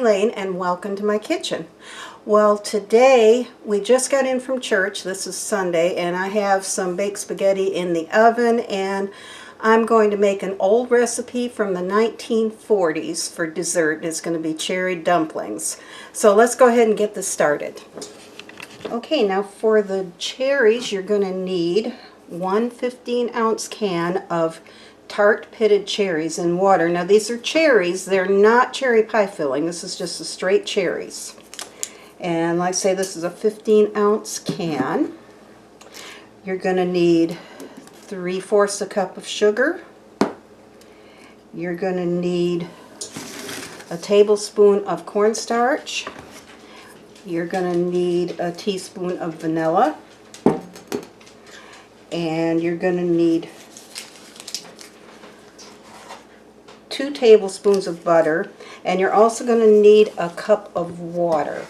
Lane and welcome to my kitchen. Well, today we just got in from church. This is Sunday and I have some baked spaghetti in the oven and I'm going to make an old recipe from the 1940s for dessert. It's going to be cherry dumplings. So let's go ahead and get this started. Okay, now for the cherries you're going to need one 15-ounce can of tart pitted cherries in water. Now these are cherries, they're not cherry pie filling. This is just the straight cherries. And like I say, this is a 15-ounce can. You're going to need 3/4 a cup of sugar. You're going to need a tablespoon of cornstarch. You're going to need a teaspoon of vanilla. And you're going to need 2 tablespoons of butter, and you're also going to need a cup of water,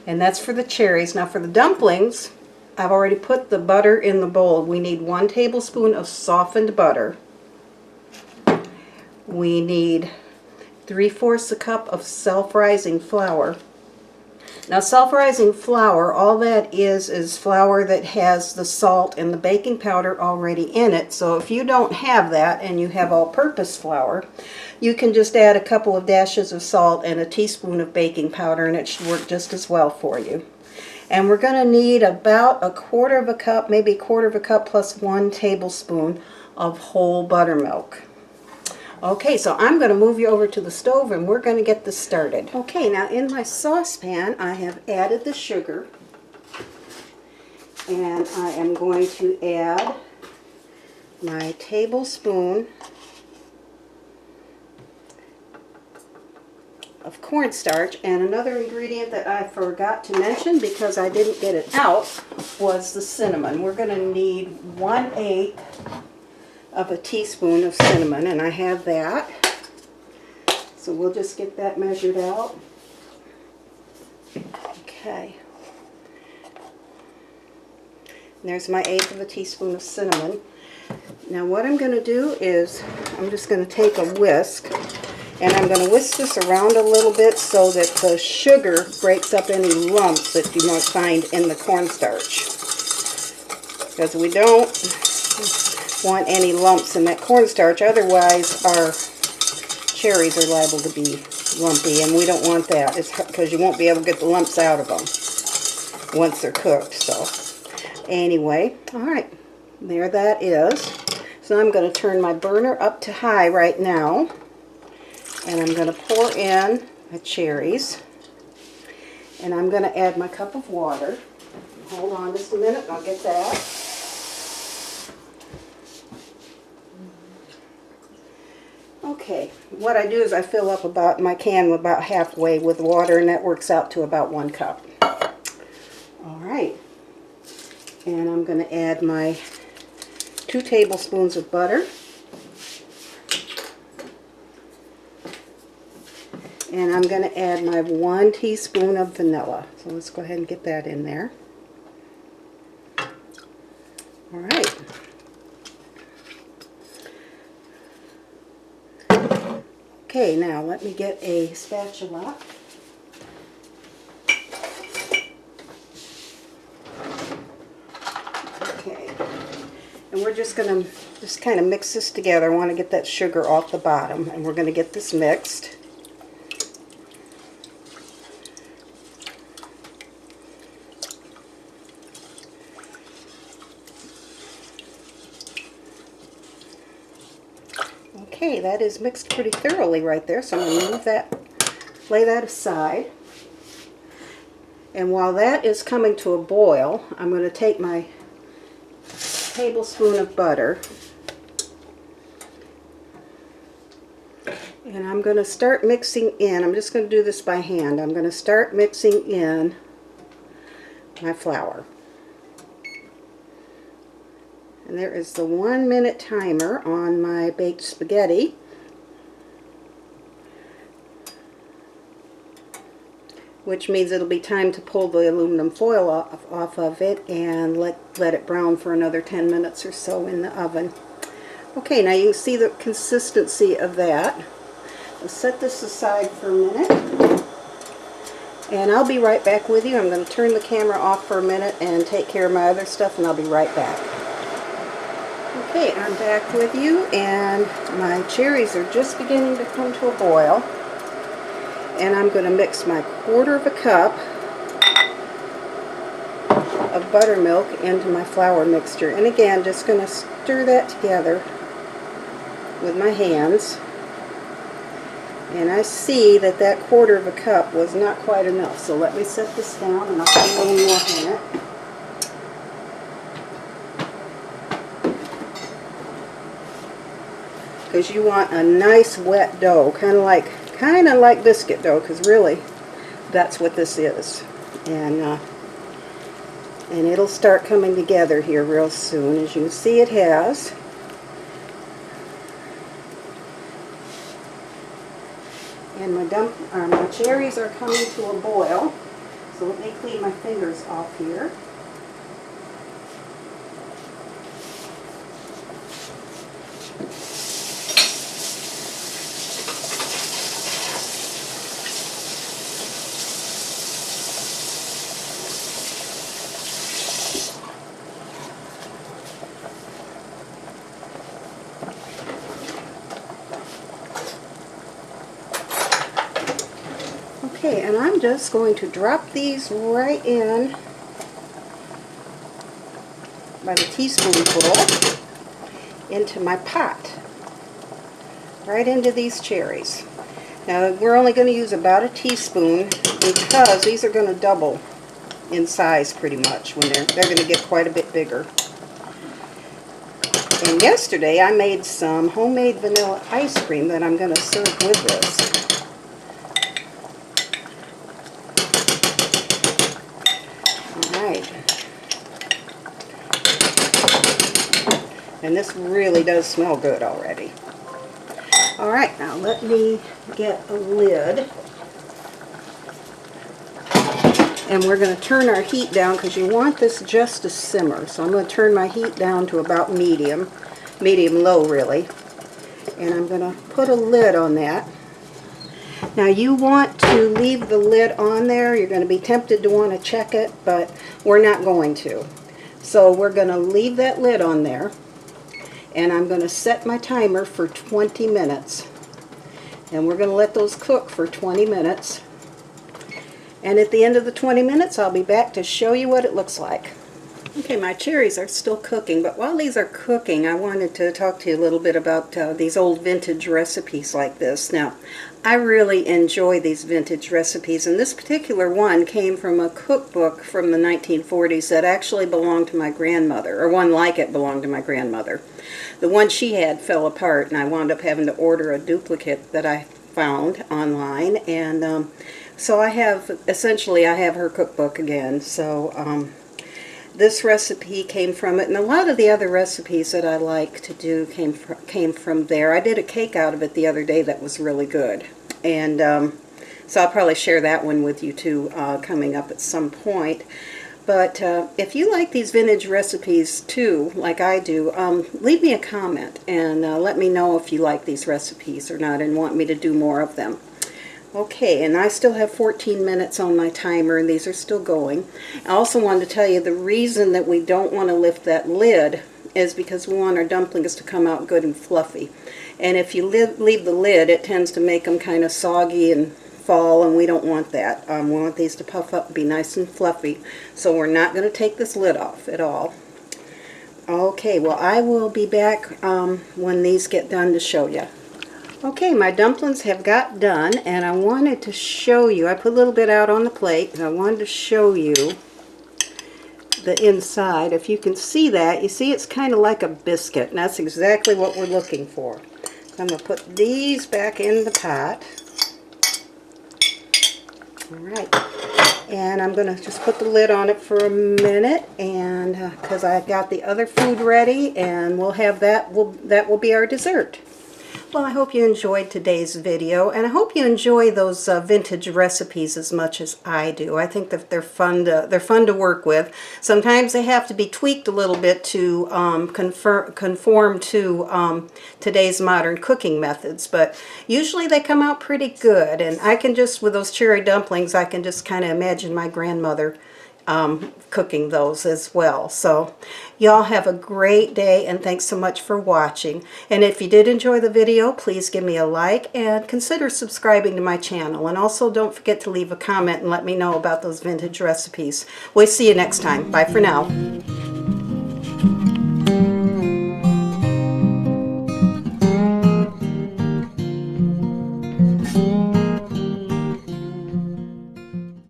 and that's for the cherries. Now for the dumplings, I've already put the butter in the bowl. We need 1 tablespoon of softened butter. We need 3/4 a cup of self-rising flour. Now self-rising flour, all that is flour that has the salt and the baking powder already in it. So if you don't have that and you have all-purpose flour, you can just add a couple of dashes of salt and a teaspoon of baking powder and it should work just as well for you. And we're going to need about 1/4 cup, maybe 1/4 cup plus 1 tablespoon of whole buttermilk. Okay, so I'm going to move you over to the stove and we're going to get this started. Okay, now in my saucepan I have added the sugar and I am going to add my tablespoon of cornstarch, and another ingredient that I forgot to mention because I didn't get it out was the cinnamon. We're going to need 1/8 of a teaspoon of cinnamon, and I have that. So we'll just get that measured out. Okay. And there's my 1/8 of a teaspoon of cinnamon. Now what I'm going to do is I'm just going to take a whisk and I'm going to whisk this around a little bit so that the sugar breaks up any lumps that you might find in the cornstarch. Because we don't want any lumps in that cornstarch, otherwise our cherries are liable to be lumpy, and we don't want that. It's because you won't be able to get the lumps out of them once they're cooked. So anyway, alright, there that is. So I'm going to turn my burner up to high right now, and I'm going to pour in the cherries, and I'm going to add my cup of water. Hold on just a minute, I'll get that. Okay, what I do is I fill up about my can about halfway with water, and that works out to about 1 cup. Alright, and I'm going to add my 2 tablespoons of butter. And I'm going to add my 1 teaspoon of vanilla. So let's go ahead and get that in there. Alright. Okay, now let me get a spatula. Okay. And we're just going to kind of mix this together. I want to get that sugar off the bottom, and we're going to get this mixed. Okay, that is mixed pretty thoroughly right there, so I'm going to move that, lay that aside. And while that is coming to a boil, I'm going to take my tablespoon of butter and I'm going to start mixing in. I'm just going to do this by hand. I'm going to start mixing in my flour. And there is the 1-minute timer on my baked spaghetti. Which means it'll be time to pull the aluminum foil off of it and let it brown for another 10 minutes or so in the oven. Okay, now you can see the consistency of that. I'll set this aside for a minute. And I'll be right back with you. I'm going to turn the camera off for a minute and take care of my other stuff, and I'll be right back. Okay, I'm back with you, and my cherries are just beginning to come to a boil. And I'm going to mix my 1/4 cup of buttermilk into my flour mixture. And again, just going to stir that together with my hands. And I see that that 1/4 cup was not quite enough, so let me set this down and I'll put a little more in it. Because you want a nice wet dough, kind of like biscuit dough, because really that's what this is. And it'll start coming together here real soon. As you can see, it has. And my cherries are coming to a boil, so let me clean my fingers off here. Okay, and I'm just going to drop these right in by the teaspoonful into my pot, right into these cherries. Now we're only going to use about a teaspoon because these are going to double in size pretty much when they're going to get quite a bit bigger. And yesterday I made some homemade vanilla ice cream that I'm going to serve with this. And this really does smell good already. Alright, now let me get a lid. And we're going to turn our heat down because you want this just to simmer. So I'm going to turn my heat down to about medium-low really. And I'm going to put a lid on that. Now you want to leave the lid on there. You're going to be tempted to want to check it, but we're not going to. So we're going to leave that lid on there. And I'm going to set my timer for 20 minutes. And we're going to let those cook for 20 minutes. And at the end of the 20 minutes, I'll be back to show you what it looks like. Okay, my cherries are still cooking, but while these are cooking, I wanted to talk to you a little bit about these old vintage recipes like this. Now, I really enjoy these vintage recipes, and this particular one came from a cookbook from the 1940s that actually belonged to my grandmother, or one like it belonged to my grandmother. The one she had fell apart, and I wound up having to order a duplicate that I found online, and so I have her cookbook again. So this recipe came from it, and a lot of the other recipes that I like to do came from there. I did a cake out of it the other day that was really good, and so I'll probably share that one with you too coming up at some point. But if you like these vintage recipes too, like I do, leave me a comment and let me know if you like these recipes or not and want me to do more of them. Okay, and I still have 14 minutes on my timer, and these are still going. I also wanted to tell you the reason that we don't want to lift that lid is because we want our dumplings to come out good and fluffy. And if you leave the lid, it tends to make them kind of soggy and fall, and we don't want that. We want these to puff up and be nice and fluffy. So we're not going to take this lid off at all. Okay, well, I will be back when these get done to show you. Okay, my dumplings have got done, and I wanted to show you, I put a little bit out on the plate, and I wanted to show you the inside. If you can see that, you see it's kind of like a biscuit, and that's exactly what we're looking for. So I'm going to put these back in the pot. Alright, and I'm going to just put the lid on it for a minute, and because I've got the other food ready, and we'll have that will be our dessert. Well, I hope you enjoyed today's video, and I hope you enjoy those vintage recipes as much as I do. I think that they're fun to work with. Sometimes they have to be tweaked a little bit to conform to today's modern cooking methods, but usually they come out pretty good. And I can just, with those cherry dumplings, I can just kind of imagine my grandmother cooking those as well. So y'all have a great day, and thanks so much for watching. And if you did enjoy the video, please give me a like and consider subscribing to my channel. And also don't forget to leave a comment and let me know about those vintage recipes. We'll see you next time. Bye for now.